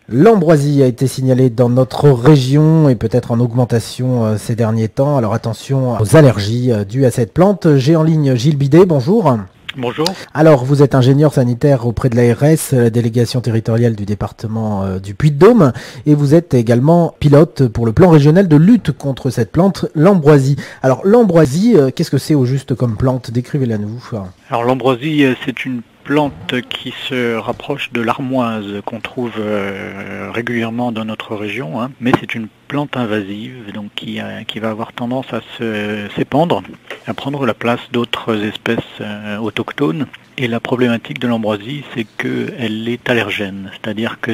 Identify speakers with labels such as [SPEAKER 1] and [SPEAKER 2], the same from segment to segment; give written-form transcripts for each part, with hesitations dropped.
[SPEAKER 1] L'ambroisie a été signalée dans notre région et peut-être en augmentation ces derniers temps. Alors attention aux allergies dues à cette plante. J'ai en ligne Gilles Bidet, bonjour.
[SPEAKER 2] Bonjour.
[SPEAKER 1] Alors vous êtes ingénieur sanitaire auprès de l'ARS, la délégation territoriale du département du Puy-de-Dôme, et vous êtes également pilote pour le plan régional de lutte contre cette plante, l'ambroisie. Alors l'ambroisie, qu'est-ce que c'est au juste comme plante? Décrivez-la nous.
[SPEAKER 2] Alors l'ambroisie, c'est une plante qui se rapproche de l'armoise qu'on trouve régulièrement dans notre région, hein. Mais c'est une plante invasive donc qui va avoir tendance à s'épandre, à prendre la place d'autres espèces autochtones. Et la problématique de l'ambroisie, c'est qu'elle est allergène, c'est-à-dire que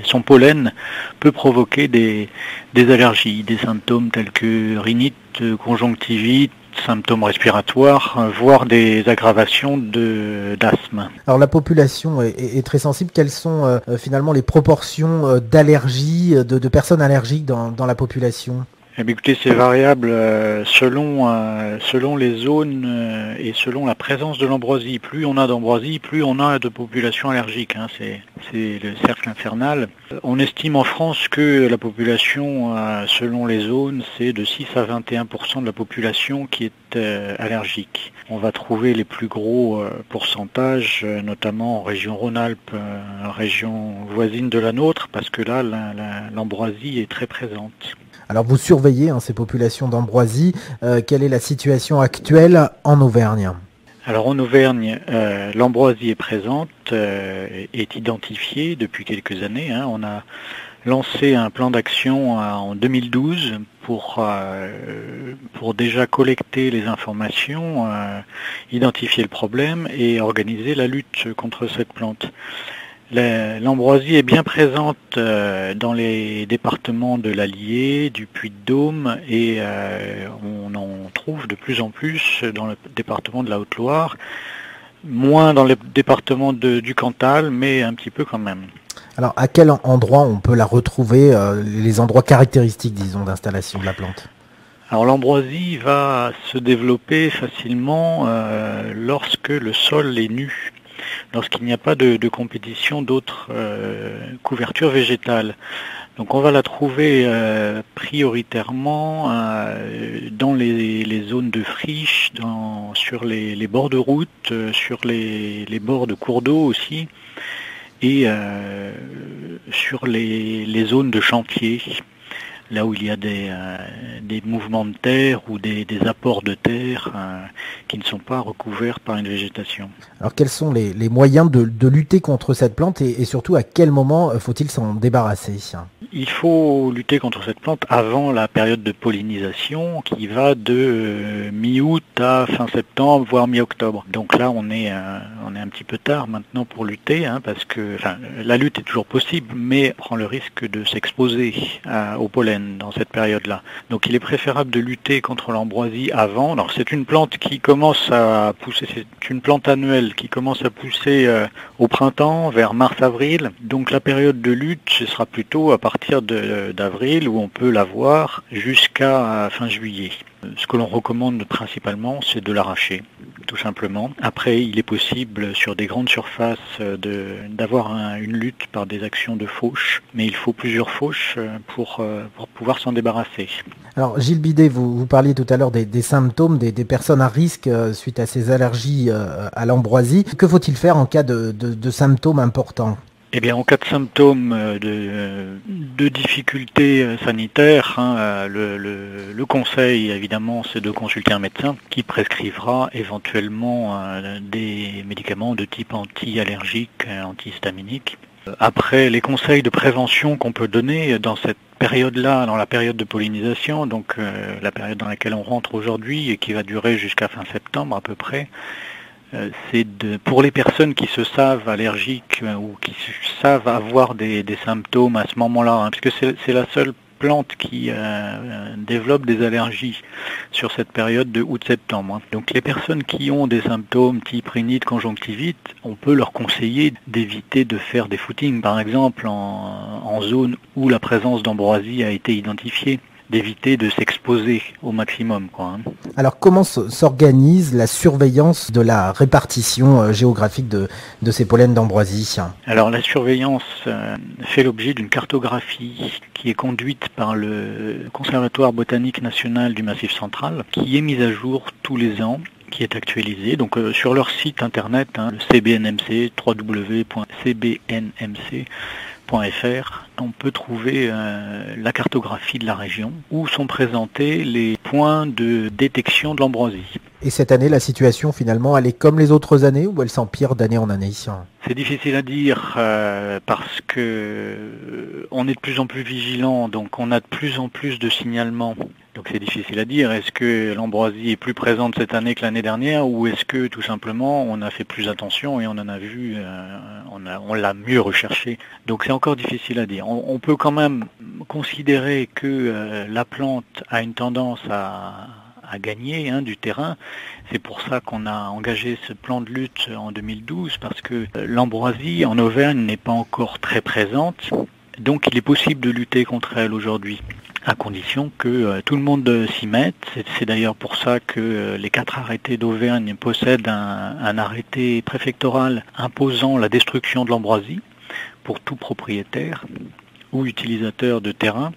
[SPEAKER 2] son pollen peut provoquer des allergies, des symptômes tels que rhinite, conjonctivite, symptômes respiratoires, voire des aggravations d'asthme.
[SPEAKER 1] Alors la population est très sensible. Quelles sont finalement les proportions d'allergies, de personnes allergiques dans la population?
[SPEAKER 2] Eh bien, écoutez, c'est variable selon les zones et selon la présence de l'ambroisie. Plus on a d'ambroisie, plus on a de population allergique, hein. C'est le cercle infernal. On estime en France que la population, selon les zones, c'est de 6 à 21% de la population qui est allergique. On va trouver les plus gros pourcentages, notamment en région Rhône-Alpes, région voisine de la nôtre, parce que là, l'ambroisie est très présente.
[SPEAKER 1] Alors vous surveillez ces populations d'ambroisie. Quelle est la situation actuelle en Auvergne?
[SPEAKER 2] Alors en Auvergne, l'ambroisie est présente, est identifiée depuis quelques années, hein. On a lancé un plan d'action en 2012 pour déjà collecter les informations, identifier le problème et organiser la lutte contre cette plante. L'ambroisie est bien présente dans les départements de l'Allier, du Puy-de-Dôme et on en trouve de plus en plus dans le département de la Haute-Loire, moins dans le département du Cantal, mais un petit peu quand même.
[SPEAKER 1] Alors à quel endroit on peut la retrouver, les endroits caractéristiques, disons, d'installation de la plante?
[SPEAKER 2] Alors l'ambroisie va se développer facilement lorsque le sol est nu, lorsqu'il n'y a pas de compétition d'autres couvertures végétales. Donc on va la trouver prioritairement dans les zones de friches, sur les bords de route, sur les bords de cours d'eau aussi, et sur les zones de chantier, là où il y a des mouvements de terre ou des apports de terre qui ne sont pas recouverts par une végétation.
[SPEAKER 1] Alors quels sont les moyens de lutter contre cette plante et surtout à quel moment faut-il s'en débarrasser?
[SPEAKER 2] Il faut lutter contre cette plante avant la période de pollinisation qui va de mi-août à fin septembre, voire mi-octobre. Donc là, on est un petit peu tard maintenant pour lutter, hein, parce que la lutte est toujours possible, mais on prend le risque de s'exposer au pollen dans cette période-là. Donc il est préférable de lutter contre l'ambroisie avant. Alors c'est une plante qui commence à pousser, c'est une plante annuelle qui commence à pousser au printemps, vers mars-avril. Donc la période de lutte, ce sera plutôt à partir d'avril où on peut la voir jusqu'à fin juillet. Ce que l'on recommande principalement, c'est de l'arracher, tout simplement. Après, il est possible sur des grandes surfaces d'avoir une lutte par des actions de fauche, mais il faut plusieurs fauches pour pouvoir s'en débarrasser.
[SPEAKER 1] Alors Gilles Bidet, vous parliez tout à l'heure des symptômes des personnes à risque suite à ces allergies à l'ambroisie. Que faut-il faire en cas de symptômes importants?
[SPEAKER 2] Eh bien, en cas de symptômes de difficultés sanitaires, hein, le conseil, évidemment, c'est de consulter un médecin qui prescrivra éventuellement des médicaments de type anti-allergique, antihistaminique. Après, les conseils de prévention qu'on peut donner dans cette période-là, dans la période de pollinisation, donc la période dans laquelle on rentre aujourd'hui et qui va durer jusqu'à fin septembre à peu près, c'est pour les personnes qui se savent allergiques ou qui savent avoir des symptômes à ce moment-là, hein, parce que c'est la seule plante qui développe des allergies sur cette période de août-septembre, hein. Donc les personnes qui ont des symptômes type rhinite, conjonctivite, on peut leur conseiller d'éviter de faire des footings, par exemple en zone où la présence d'ambroisie a été identifiée. d'éviter de s'exposer au maximum, quoi.
[SPEAKER 1] Alors comment s'organise la surveillance de la répartition géographique de ces pollens d'ambroisie?
[SPEAKER 2] Alors la surveillance fait l'objet d'une cartographie qui est conduite par le Conservatoire botanique national du Massif central, qui est mise à jour tous les ans, qui est actualisée. Donc sur leur site internet, le CBNMC, www.cbnmc.fr, on peut trouver la cartographie de la région où sont présentés les points de détection de l'ambroisie.
[SPEAKER 1] Et cette année, la situation finalement, elle est comme les autres années ou elle s'empire d'année en année?
[SPEAKER 2] C'est difficile à dire parce que on est de plus en plus vigilant, donc on a de plus en plus de signalements. Donc c'est difficile à dire, est-ce que l'ambroisie est plus présente cette année que l'année dernière ou est-ce que tout simplement on a fait plus attention et on en a vu, on l'a mieux recherché. Donc c'est encore difficile à dire. On peut quand même considérer que la plante a une tendance à gagner du terrain. C'est pour ça qu'on a engagé ce plan de lutte en 2012 parce que l'ambroisie en Auvergne n'est pas encore très présente. Donc il est possible de lutter contre elle aujourd'hui, à condition que tout le monde s'y mette. C'est d'ailleurs pour ça que les 4 arrêtés d'Auvergne possèdent un arrêté préfectoral imposant la destruction de l'ambroisie pour tout propriétaire ou utilisateur de terrain.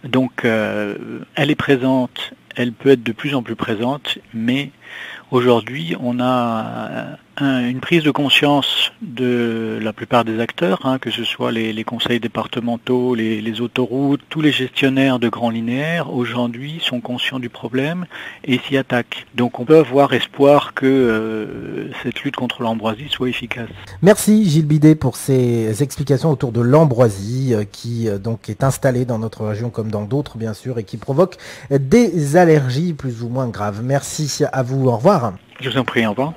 [SPEAKER 2] Donc elle est présente, elle peut être de plus en plus présente, mais aujourd'hui on a une prise de conscience de la plupart des acteurs, que ce soit les conseils départementaux, les autoroutes, tous les gestionnaires de grands linéaires, aujourd'hui sont conscients du problème et s'y attaquent. Donc on peut avoir espoir que cette lutte contre l'ambroisie soit efficace.
[SPEAKER 1] Merci Gilles Bidet pour ces explications autour de l'ambroisie qui donc est installée dans notre région comme dans d'autres bien sûr et qui provoque des allergies plus ou moins graves. Merci à vous, au revoir.
[SPEAKER 2] Je vous en prie, au revoir.